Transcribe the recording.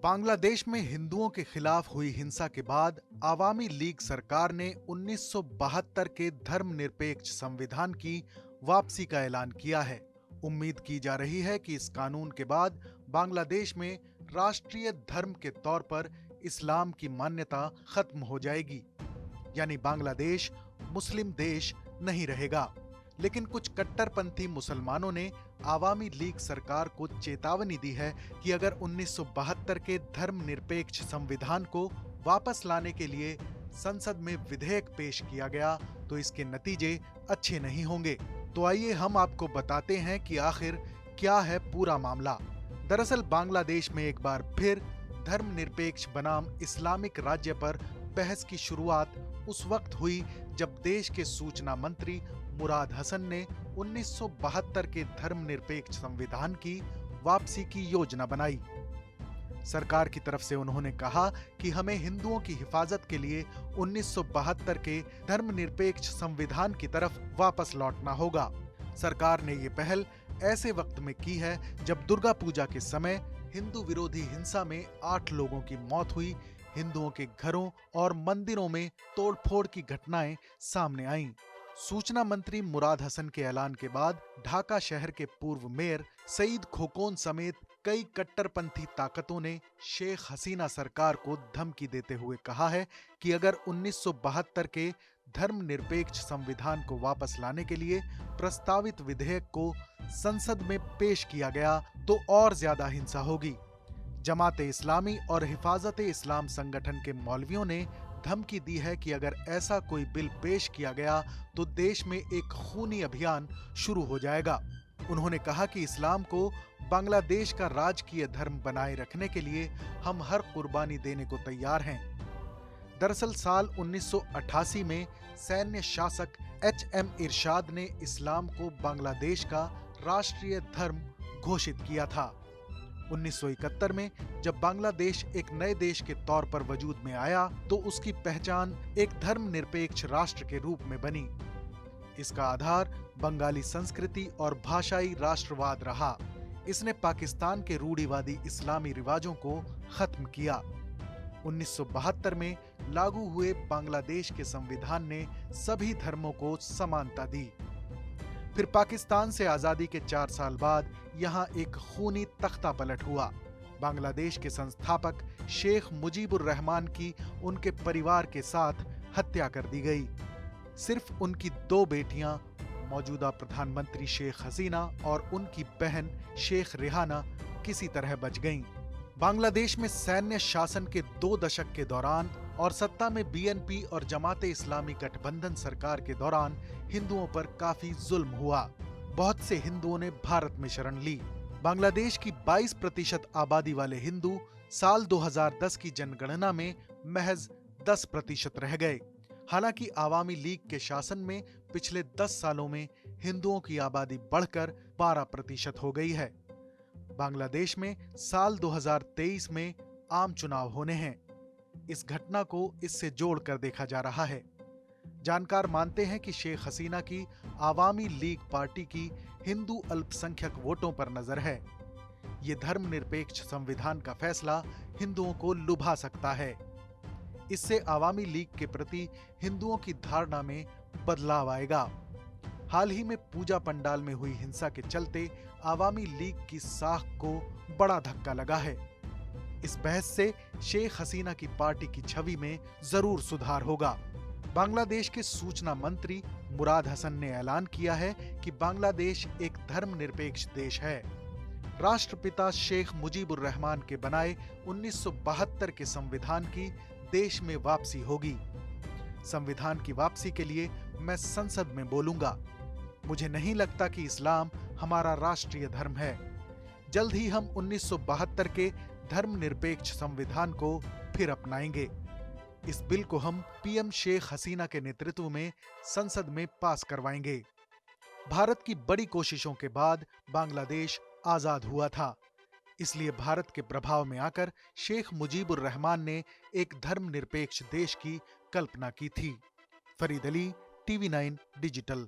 बांग्लादेश में हिंदुओं के खिलाफ हुई हिंसा के बाद आवामी लीग सरकार ने 1972 के धर्मनिरपेक्ष संविधान की वापसी का ऐलान किया है। उम्मीद की जा रही है कि इस कानून के बाद बांग्लादेश में राष्ट्रीय धर्म के तौर पर इस्लाम की मान्यता खत्म हो जाएगी, यानी बांग्लादेश मुस्लिम देश नहीं रहेगा। लेकिन कुछ कट्टरपंथी मुसलमानों ने आवामी लीग सरकार को चेतावनी दी है कि अगर 1972 के धर्मनिरपेक्ष संविधान को वापस लाने के लिए संसद में विधेयक पेश किया गया तो इसके नतीजे अच्छे नहीं होंगे। तो आइए हम आपको बताते हैं कि आखिर क्या है पूरा मामला। दरअसल बांग्लादेश में एक बार फिर धर्मनिरपेक्ष बनाम इस्लामिक राज्य पर बहस की शुरुआत उस वक्त हुई जब देश के सूचना मंत्री मुराद हसन ने 1972 के धर्मनिरपेक्ष संविधान की वापसी की योजना बनाई। सरकार की तरफ से उन्होंने कहा कि हमें हिंदुओं की हिफाजत के लिए 1972 के धर्मनिरपेक्ष संविधान की तरफ वापस लौटना होगा। सरकार ने ये पहल ऐसे वक्त में की है जब दुर्गा पूजा के समय हिंदू विरोधी हिंसा में 8 लोगों की मौत हुई। हिंदुओं के घरों और मंदिरों में तोड़फोड़ की घटनाएं सामने आईं। सूचना मंत्री मुराद हसन के ऐलान के बाद ढाका शहर के पूर्व मेयर सईद खोकोन समेत कई कट्टरपंथी ताकतों ने शेख हसीना सरकार को धमकी देते हुए कहा है कि अगर 1972 के धर्मनिरपेक्ष संविधान को वापस लाने के लिए प्रस्तावित विधेयक को संसद में पेश किया गया तो और ज्यादा हिंसा होगी। जमाते इस्लामी और हिफाजते इस्लाम संगठन के मौलवियों ने धमकी दी है कि अगर ऐसा कोई बिल पेश किया गया तो देश में एक खूनी अभियान शुरू हो जाएगा। उन्होंने कहा कि इस्लाम को बांग्लादेश का राजकीय धर्म बनाए रखने के लिए हम हर कुर्बानी देने को तैयार हैं। दरअसल साल 1988 में सैन्य शासक HM इरशाद ने इस्लाम को बांग्लादेश का राष्ट्रीय धर्म घोषित किया था। 1971 में जब बांग्लादेश एक नए देश के तौर पर वजूद में आया तो उसकी पहचान एक धर्मनिरपेक्ष राष्ट्र के रूप में बनी। इसका आधार बंगाली संस्कृति और भाषाई राष्ट्रवाद रहा। इसने पाकिस्तान के रूढ़िवादी इस्लामी रिवाजों को खत्म किया। 1972 में लागू हुए बांग्लादेश के संविधान ने सभी धर्मों को समानता दी। फिर पाकिस्तान से आजादी के 4 साल बाद यहां एक खूनी तख्ता पलट हुआ। बांग्लादेश के संस्थापक शेख मुजीबुर रहमान की उनके परिवार के साथ हत्या कर दी गई। सिर्फ उनकी 2 बेटियां मौजूदा प्रधानमंत्री शेख हसीना और उनकी बहन शेख रेहाना किसी तरह बच गईं। बांग्लादेश में सैन्य शासन के 2 दशक के दौरान और सत्ता में BNP और जमाते इस्लामी गठबंधन सरकार के दौरान हिंदुओं पर काफी जुल्म हुआ। बहुत से हिंदुओं ने भारत में शरण ली। बांग्लादेश की 22% आबादी वाले हिंदू साल 2010 की जनगणना में महज 10% रह गए। हालांकि आवामी लीग के शासन में पिछले 10 सालों में हिंदुओं की आबादी बढ़कर 12% हो गई है। बांग्लादेश में साल 2023 में आम चुनाव होने हैं। इस घटना को इससे जोड़कर देखा जा रहा है। जानकार मानते हैं कि शेख हसीना की आवामी लीग पार्टी की हिंदू अल्पसंख्यक वोटों पर नजर है। ये धर्मनिरपेक्ष संविधान का फैसला हिंदुओं को लुभा सकता है। इससे आवामी लीग के प्रति हिंदुओं की धारणा में बदलाव आएगा। हाल ही में पूजा पंडाल में हुई हिंसा के चलते आवामी लीग की साख को बड़ा धक्का लगा है। इस बहस से शेख हसीना की पार्टी की छवि में जरूर सुधार होगा। बांग्लादेश के सूचना मंत्री मुराद हसन ने ऐलान किया है कि बांग्लादेश एक धर्मनिरपेक्ष देश है। राष्ट्रपिता शेख मुजीबुर रहमान के बनाए 1972 के संविधान की देश में वापसी होगी। संविधान की वापसी के लिए मैं संसद में बोलूंगा। मुझे नहीं लगता कि इस्लाम हमारा राष्ट्रीय धर्म है। जल्द ही हम 1972 के धर्मनिरपेक्ष संविधान को फिर अपनाएंगे। इस बिल को हम PM शेख हसीना के नेतृत्व में संसद में पास करवाएंगे। भारत की बड़ी कोशिशों के बाद बांग्लादेश आजाद हुआ था। इसलिए भारत के प्रभाव में आकर शेख मुजीबुर रहमान ने एक धर्मनिरपेक्ष देश की कल्पना की थी। Farid Ali, TV9 digital.